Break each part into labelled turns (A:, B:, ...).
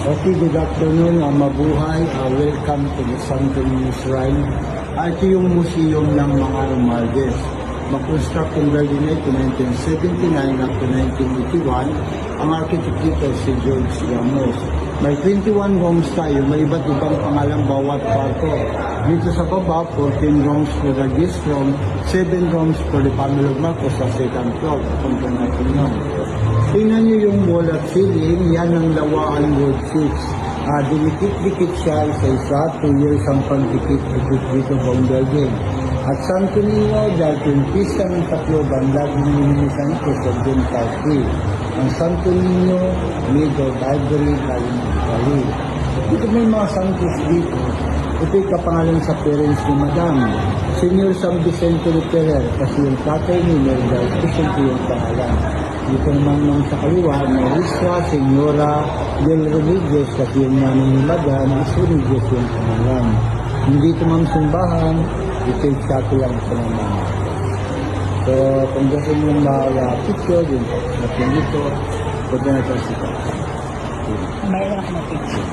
A: Okay, good afternoon, mabuhay. Welcome to the Santorini Shrine. Ito yung museum ng mga Romualdez. Mag-construct in Berlin to 1979 up to 1981. Ang architect dito si George Ramos. May 21 rooms tayo, may iba't ibang pangalan bawat kwarto. Dito sa baba, 14 rooms for the guest room, 7 rooms for the family of Marcos sa second floor. Punta natin yun. Tingnan nyo yung wall at ceiling, yan ang lawaan wood sheets. Dinikit-dikit siya isa-isa, 2 years ang pagdikit-dikit dito buong building. At Santo Niño, dahil yung pista ng Tacloban, laging minimisan ito sa June 30. Ang Santo Niño, made of ivory, galing ng Italy. Dito may mga santos dito. Ito yung kapangalan sa parents ni Madam, Senior San Vicente de Ferrer, kasi yung tatay ni Merda, ito yung pangalan. Dito naman sa kaliwa, Marisa, Senyora del Remedios, kasi yung nanay ni Madam, is Remedios yung pangalan. Hindi ito mang simbahan, ito yung chapel lang sa naman. So, kung gusto nyo picture, yung natin dito, pwede na ito sito.
B: Mayroon ako na picture.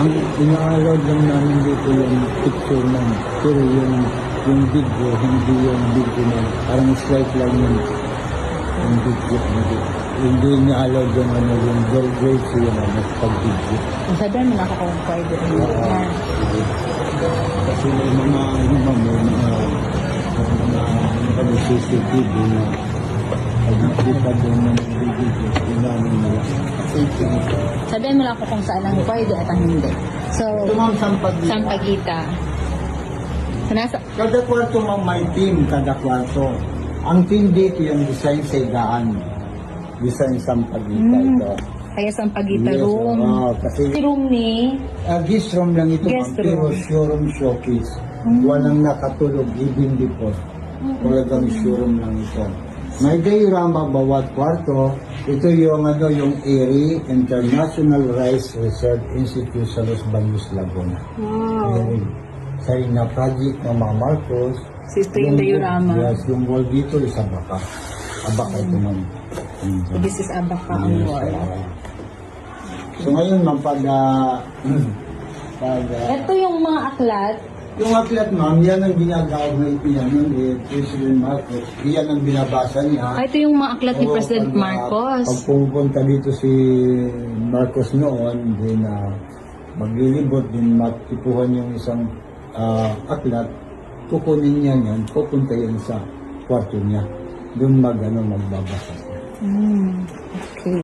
A: Ang ina-allowed lang namin dito yung picture namin, pero yung video, hindi yung video na parang slide lang yung video. Hindi na-allowed yung yung grade yung pag-video.
B: Kung sabihan mo nakaka-confide rin yan.
A: Kasi may mga CCTV na pag nakita doon ng video, inamin nila.
B: Sabihan mo lang ako kung saan ang pwede at ang hindi. So,
A: Ito ma'am, Sampagita.
B: Sampagita. So,
A: Kada kwarto ma'am may team, kada kwarto. Ang team dito yung design sa higaan. Design Sampagita ito.
B: Kaya Sampagita
A: Yes,
B: room.
A: kasi
B: Room ni
A: guest room lang ito
B: Guest
A: ma'am, pero
B: room.
A: showroom showcase. Walang nakatulog, even depot. Talagang showroom lang ito. May diorama bawat kwarto. Ito yung yung ARI, International Rice Research Institute sa Los Baños, Laguna.
B: Wow.
A: Sa ina project ng mga Marcos.
B: So, ito yung diorama.
A: Yes, yung wall dito is Abaca. Abaca ito ma'am.
B: So, this is Abaca ang
A: Yes,
B: wall.
A: so ngayon ma'am,
B: Ito yung mga aklat.
A: yung aklat ma'am, yan ang ginagawa ng ipinanong President Marcos. Yan ang binabasa niya.
B: Ito yung mga aklat ni
A: Oo,
B: President
A: pag
B: Marcos.
A: pupunta dito si Marcos noon, din maglilibot, din matipuhan yung isang aklat, kukunin niya yan, pupunta yan sa kwarto niya. Doon magbabasa siya.